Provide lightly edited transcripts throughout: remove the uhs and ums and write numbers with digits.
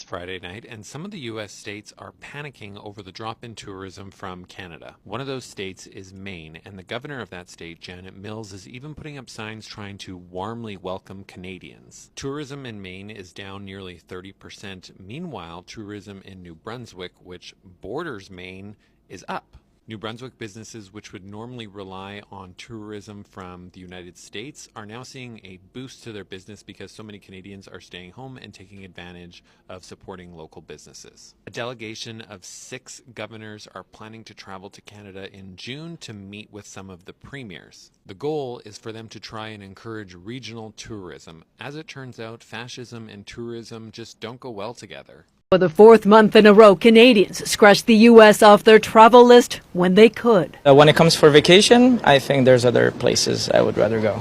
It's Friday night, and some of the U.S. states are panicking over the drop in tourism from Canada. One of those states is Maine, and the governor of that state, Janet Mills, is even putting up signs trying to warmly welcome Canadians. Tourism in Maine is down nearly 30%. Meanwhile, tourism in New Brunswick, which borders Maine, is up. New Brunswick businesses, which would normally rely on tourism from the United States, are now seeing a boost to their business because so many Canadians are staying home and taking advantage of supporting local businesses. A delegation of 6 governors are planning to travel to Canada in June to meet with some of the premiers. The goal is for them to try and encourage regional tourism. As it turns out, fascism and tourism just don't go well together. For the 4th month in a row, Canadians scratched the U.S. off their travel list when they could. When it comes for vacation, I think there's other places I would rather go.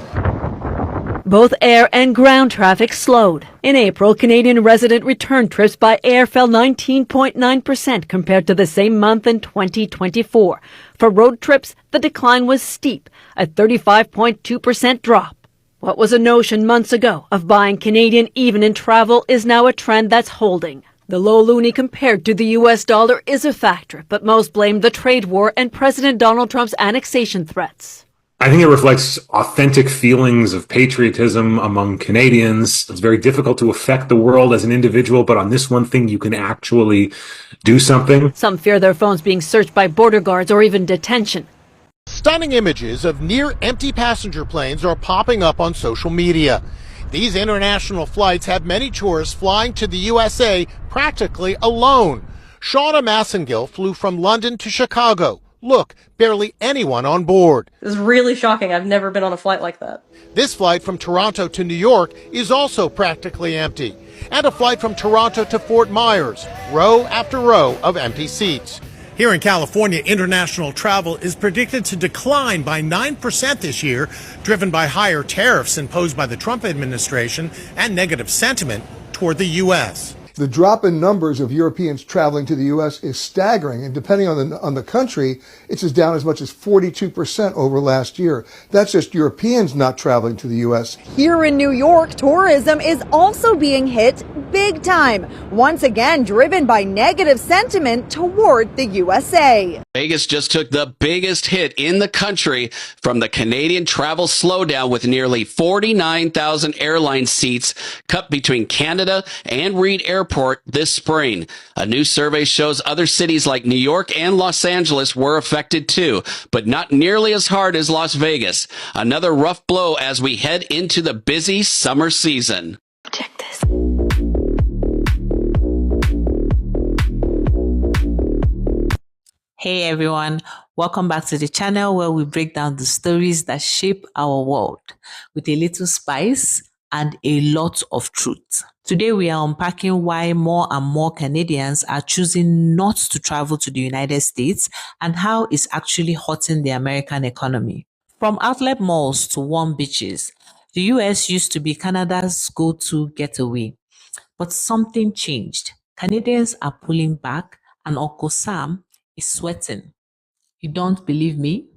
Both air and ground traffic slowed. In April, Canadian resident return trips by air fell 19.9% compared to the same month in 2024. For road trips, the decline was steep, a 35.2% drop. What was a notion months ago of buying Canadian even in travel is now a trend that's holding. The low loonie compared to the U.S. dollar is a factor, but most blame the trade war and President Donald Trump's annexation threats. I think it reflects authentic feelings of patriotism among Canadians. It's very difficult to affect the world as an individual, but on this one thing, you can actually do something. Some fear their phones being searched by border guards or even detention. Stunning images of near-empty passenger planes are popping up on social media. These international flights have many tourists flying to the USA practically alone. Shauna Massengill flew from London to Chicago. Look, barely anyone on board. It was really shocking. I've never been on a flight like that. This flight from Toronto to New York is also practically empty. And a flight from Toronto to Fort Myers, row after row of empty seats. Here in California, international travel is predicted to decline by 9% this year, driven by higher tariffs imposed by the Trump administration and negative sentiment toward the U.S. The drop in numbers of Europeans traveling to the U.S. is staggering, and depending on the country, it's down as much as 42% over last year. That's just Europeans not traveling to the U.S. Here in New York, tourism is also being hit big time, once again driven by negative sentiment toward the USA. Vegas just took the biggest hit in the country from the Canadian travel slowdown, with nearly 49,000 airline seats cut between Canada and Reed Airport this spring. A new survey shows other cities like New York and Los Angeles were affected too, but not nearly as hard as Las Vegas. Another rough blow as we head into the busy summer season. Check this. Hey everyone, welcome back to the channel where we break down the stories that shape our world with a little spice and a lot of truth. Today we are unpacking why more and more Canadians are choosing not to travel to the United States and how it's actually hurting the American economy. From outlet malls to warm beaches, the US used to be Canada's go-to getaway. But something changed. Canadians are pulling back and Uncle Sam is sweating. You don't believe me?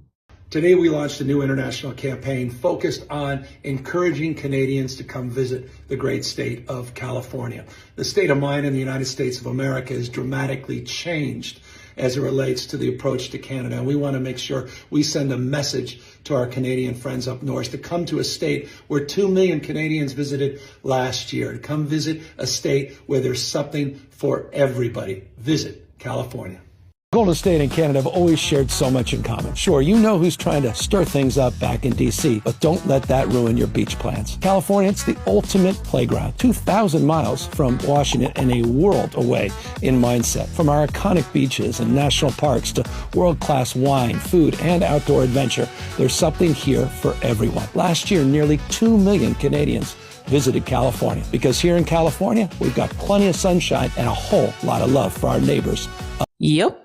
Today we launched a new international campaign focused on encouraging Canadians to come visit the great state of California. The state of mind in the United States of America has dramatically changed as it relates to the approach to Canada. And we want to make sure we send a message to our Canadian friends up north to come to a state where 2 million Canadians visited last year, to come visit a state where there's something for everybody. Visit California. Golden State and Canada have always shared so much in common. Sure, you know who's trying to stir things up back in D.C., but don't let that ruin your beach plans. California, it's the ultimate playground. 2,000 miles from Washington and a world away in mindset. From our iconic beaches and national parks to world-class wine, food, and outdoor adventure, there's something here for everyone. Last year, nearly 2 million Canadians visited California, because here in California, we've got plenty of sunshine and a whole lot of love for our neighbors. Yep.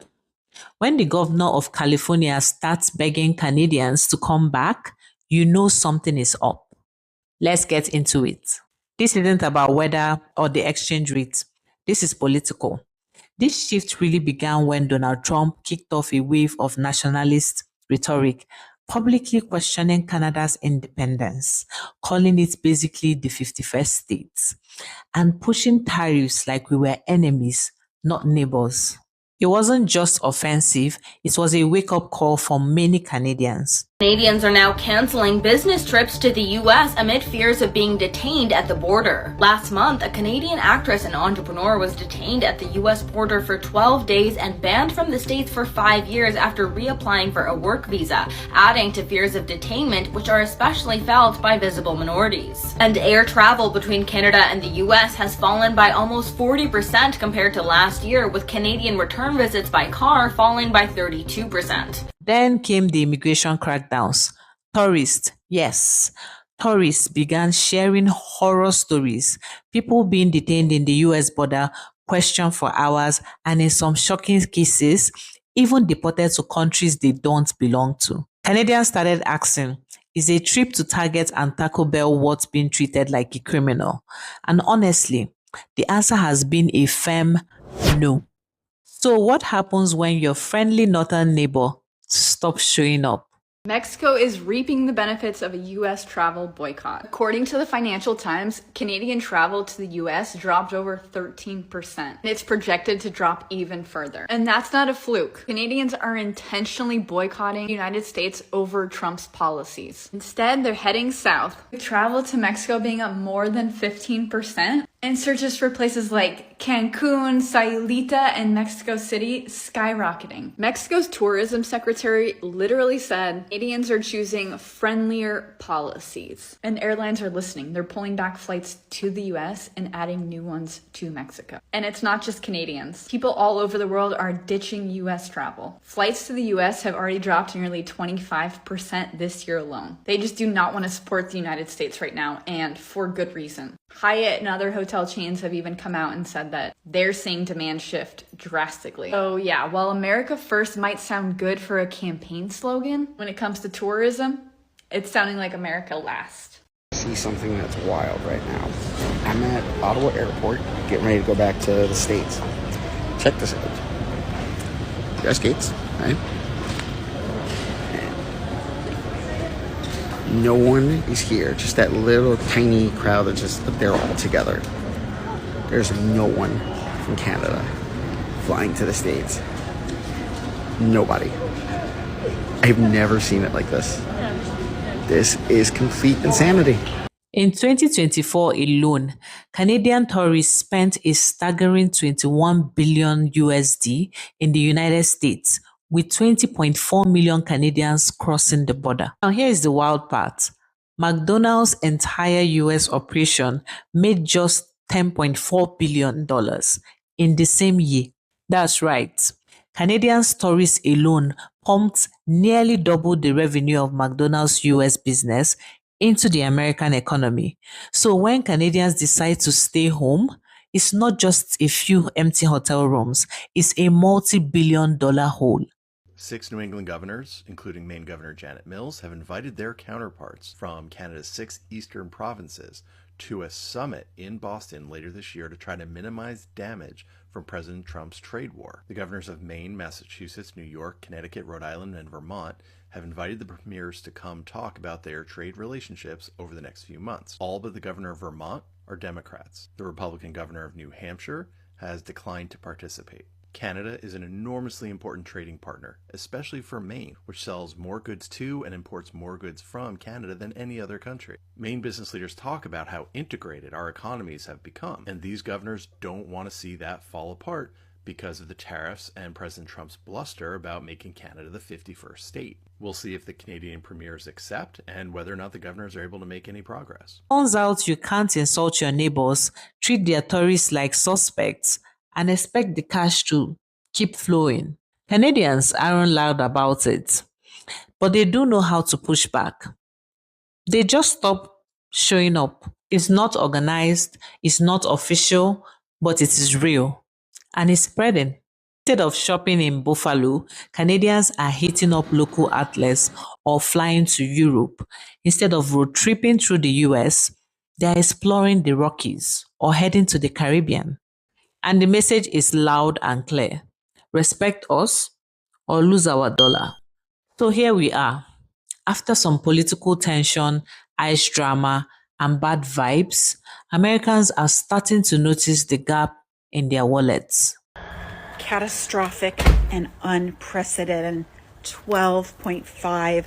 When the governor of California starts begging Canadians to come back, you know something is up. Let's get into it. This isn't about weather or the exchange rate. This is political. This shift really began when Donald Trump kicked off a wave of nationalist rhetoric publicly questioning Canada's independence, calling it basically the 51st state, and pushing tariffs like we were enemies, not neighbors. It wasn't just offensive, it was a wake-up call for many Canadians. Canadians are now canceling business trips to the U.S. amid fears of being detained at the border. Last month, a Canadian actress and entrepreneur was detained at the U.S. border for 12 days and banned from the States for 5 years after reapplying for a work visa, adding to fears of detainment, which are especially felt by visible minorities. And air travel between Canada and the U.S. has fallen by almost 40% compared to last year, with Canadian return visits by car falling by 32%. Then came the immigration crackdowns. Tourists began sharing horror stories. People being detained in the US border, questioned for hours, and in some shocking cases, even deported to countries they don't belong to. Canadians started asking, is a trip to Target and Taco Bell worth being treated like a criminal? And honestly, the answer has been a firm no. So what happens when your friendly northern neighbor stops showing up? Mexico is reaping the benefits of a U.S. travel boycott. According to the Financial Times, Canadian travel to the U.S. dropped over 13%. It's projected to drop even further. And that's not a fluke. Canadians are intentionally boycotting the United States over Trump's policies. Instead, they're heading south, with travel to Mexico being up more than 15%, and searches for places like Cancun, Sayulita, and Mexico City skyrocketing. Mexico's tourism secretary literally said Canadians are choosing friendlier policies. And airlines are listening. They're pulling back flights to the US and adding new ones to Mexico. And it's not just Canadians. People all over the world are ditching US travel. Flights to the US have already dropped nearly 25% this year alone. They just do not want to support the United States right now, and for good reason. Hyatt and other hotel chains have even come out and said that they're seeing demand shift drastically. So yeah, while America First might sound good for a campaign slogan, when it comes to tourism, it's sounding like America Last. I see something that's wild right now. I'm at Ottawa Airport, getting ready to go back to the States. Check this out. US gates, right? No one is here. Just that little tiny crowd that's just there all together. There's no one from Canada flying to the States. Nobody. I've never seen it like this. This is complete insanity. In 2024 alone, Canadian tourists spent a staggering 21 billion USD in the United States, with 20.4 million Canadians crossing the border. Now here is the wild part. McDonald's entire US operation made just $10.4 billion in the same year. That's right. Canadian tourists alone pumped nearly double the revenue of McDonald's US business into the American economy. So when Canadians decide to stay home, it's not just a few empty hotel rooms, it's a multi-billion-dollar hole. 6 New England governors, including Maine Governor Janet Mills, have invited their counterparts from Canada's 6 eastern provinces to a summit in Boston later this year to try to minimize damage from President Trump's trade war. The governors of Maine, Massachusetts, New York, Connecticut, Rhode Island, and Vermont have invited the premiers to come talk about their trade relationships over the next few months. All but the governor of Vermont are Democrats. The Republican governor of New Hampshire has declined to participate. Canada is an enormously important trading partner, especially for Maine, which sells more goods to and imports more goods from Canada than any other country. Maine business leaders talk about how integrated our economies have become, and these governors don't want to see that fall apart because of the tariffs and President Trump's bluster about making Canada the 51st state. We'll see if the Canadian premiers accept and whether or not the governors are able to make any progress. Turns out you can't insult your neighbors, treat their tourists like suspects, and expect the cash to keep flowing. Canadians aren't loud about it, but they do know how to push back. They just stop showing up. It's not organized, it's not official, but it is real. And it's spreading. Instead of shopping in Buffalo, Canadians are hitting up local outlets or flying to Europe. Instead of road tripping through the US, they are exploring the Rockies or heading to the Caribbean. And the message is loud and clear. Respect us or lose our dollar. So here we are. After some political tension, ice drama, and bad vibes, Americans are starting to notice the gap in their wallets. Catastrophic and unprecedented $12.5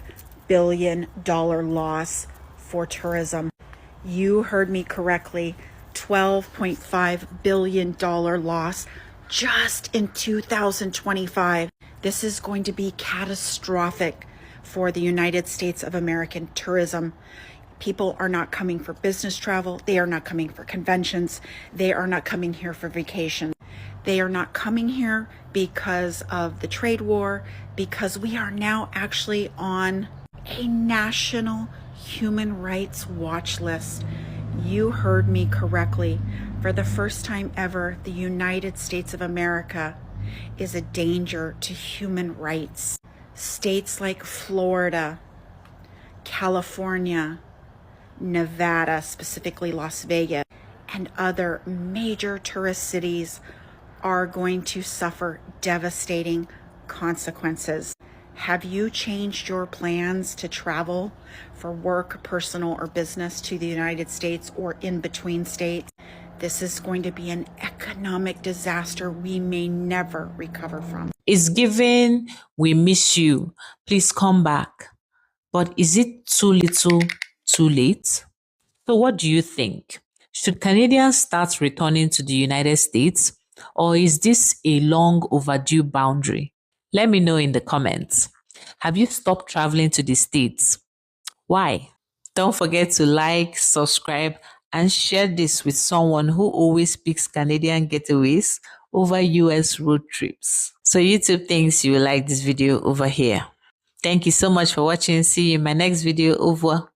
billion loss for tourism. You heard me correctly, $12.5 billion loss just in 2025. This is going to be catastrophic for the United States of American tourism. People are not coming for business travel. They are not coming for conventions. They are not coming here for vacation. They are not coming here because of the trade war, because we are now actually on a national human rights watch list. You heard me correctly. For the first time ever, the United States of America is a danger to human rights. States like Florida, California, Nevada, specifically Las Vegas, and other major tourist cities are going to suffer devastating consequences. Have you changed your plans to travel for work, personal, or business to the United States or in between states? This is going to be an economic disaster we may never recover from. It's given, we miss you. Please come back. But is it too little, too late? So what do you think? Should Canadians start returning to the United States, or is this a long overdue boundary? Let me know in the comments. Have you stopped traveling to the States? Why? Don't forget to like, subscribe, and share this with someone who always picks Canadian getaways over US road trips. So YouTube thinks you will like this video over here. Thank you so much for watching. See you in my next video. Over.